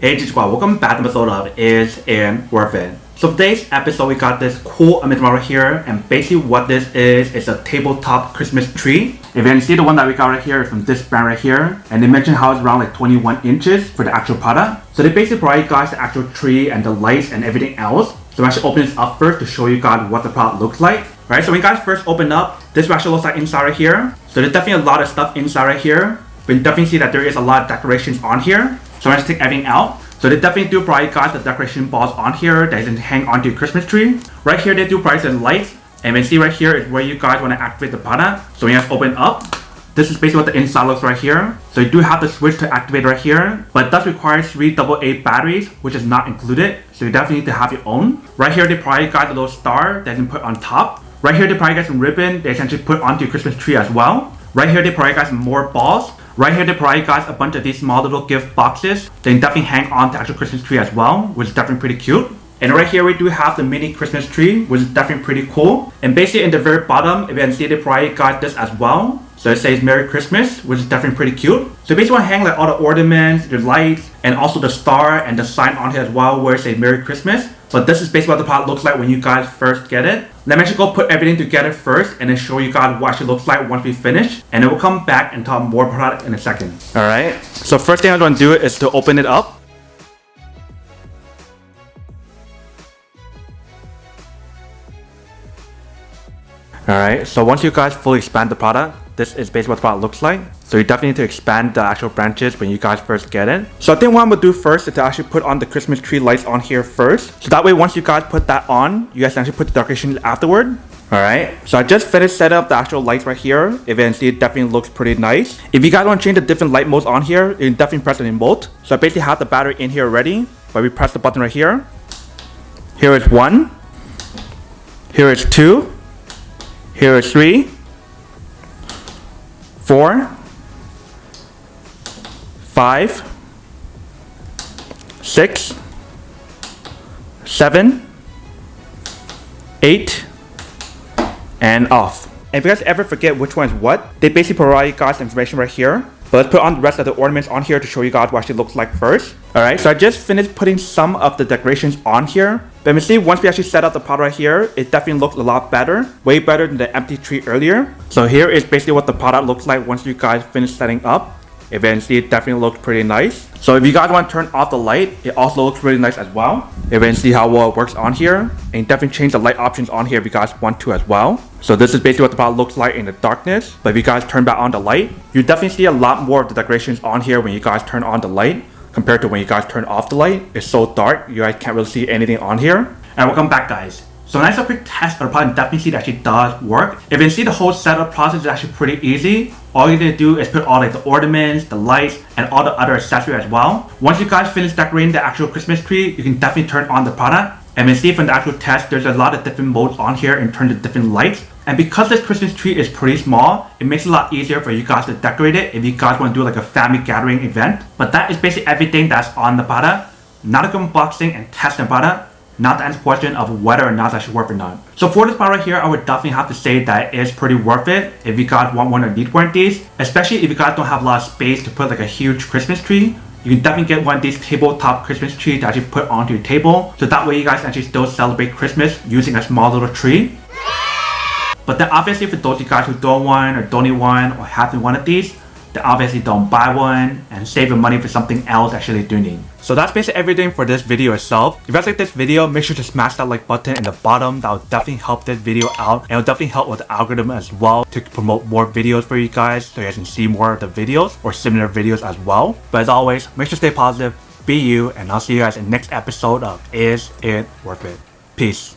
Hey Squad, welcome back to the episode of Is It Worth It? So today's episode we got this cool amazing right here, and basically what this is a tabletop Christmas tree. If you can see the one that we got right here is from this brand right here, and they mentioned how it's around like 21 inches for the actual product. So they basically provide you guys the actual tree and the lights and everything else. So I'm actually open this up first to show you guys what the product looks like. Right, so when you guys first open up, this actually looks like inside right here. So there's definitely a lot of stuff inside right here. But you definitely see that there is a lot of decorations on here. So I'm going to take everything out. So they definitely do provide you guys the decoration balls on here that you can hang onto your Christmas tree. Right here they do provide the lights. And you can see right here is where you guys want to activate the product. So when you guys open up, this is basically what the inside looks right here. So you do have the switch to activate right here. But it does require 3 AA batteries, which is not included. So you definitely need to have your own. Right here they provide you guys a little star that you can put on top. Right here they provide you guys some ribbon they essentially put onto your Christmas tree as well. Right here they provide you guys some more balls. Right here they provide you guys a bunch of these small little gift boxes. They can definitely hang on the actual Christmas tree as well, which is definitely pretty cute. And right here we do have the mini Christmas tree, which is definitely pretty cool. And basically in the very bottom, if you can see, they provide you guys this as well. So it says Merry Christmas, which is definitely pretty cute. So basically want to hang like all the ornaments, the lights, and also the star and the sign on here as well where it says Merry Christmas. So this is basically what the product looks like when you guys first get it. Let me actually go put everything together first and then show you guys what it actually looks like once we finish. And then we'll come back and talk more product in a second. Alright, so first thing I'm going to do is to open it up. Alright, so once you guys fully expand the product, this is basically what the product looks like. So you definitely need to expand the actual branches when you guys first get it. So I think what I'm going to do first is to actually put on the Christmas tree lights on here first. So that way once you guys put that on, you guys can actually put the decorations afterward. Alright, so I just finished setting up the actual lights right here. If you can see, it definitely looks pretty nice. If you guys want to change the different light modes on here, you can definitely press it in both. So I basically have the battery in here already, but we press the button right here. Here is 1. Here is 2. Here is 3, 4, 5, 6, 7, 8, and off. And if you guys ever forget which one is what, they basically provide you guys information right here. But let's put on the rest of the ornaments on here to show you guys what it actually looks like first. Alright, so I just finished putting some of the decorations on here. But you see, once we actually set up the product right here, it definitely looks a lot better. Way better than the empty tree earlier. So here is basically what the product looks like once you guys finish setting up. If you can see, it definitely looks pretty nice. So if you guys want to turn off the light, it also looks really nice as well. If you can see how well it works on here. And you definitely change the light options on here if you guys want to as well. So this is basically what the product looks like in the darkness. But if you guys turn back on the light, you definitely see a lot more of the decorations on here when you guys turn on the light compared to when you guys turn off the light. It's so dark, you guys can't really see anything on here. And welcome back, guys. So nice a quick test of the product, definitely see that actually does work. If you can see, the whole setup process is actually pretty easy. All you need to do is put all like the ornaments, the lights, and all the other accessories as well. Once you guys finish decorating the actual Christmas tree, you can definitely turn on the product. And you can see from the actual test, there's a lot of different modes on here in terms of different lights. And because this Christmas tree is pretty small, it makes it a lot easier for you guys to decorate it if you guys want to do like a family gathering event. But that is basically everything that's on the product. Not a good unboxing and testing the product. Not to answer the question of whether or not that should work or not. So for this product right here, I would definitely have to say that it is pretty worth it if you guys want one or need one of these. Especially if you guys don't have a lot of space to put like a huge Christmas tree. You can definitely get one of these tabletop Christmas trees to actually put onto your table. So that way you guys can actually still celebrate Christmas using a small little tree. But then obviously for those of you guys who don't want or don't need one or have one of these, then obviously don't buy one and save your money for something else actually do need. So that's basically everything for this video itself. If you guys like this video, make sure to smash that like button in the bottom. That will definitely help this video out, and it will definitely help with the algorithm as well to promote more videos for you guys so you guys can see more of the videos or similar videos as well. But as always, make sure to stay positive, be you, and I'll see you guys in the next episode of Is It Worth It? Peace.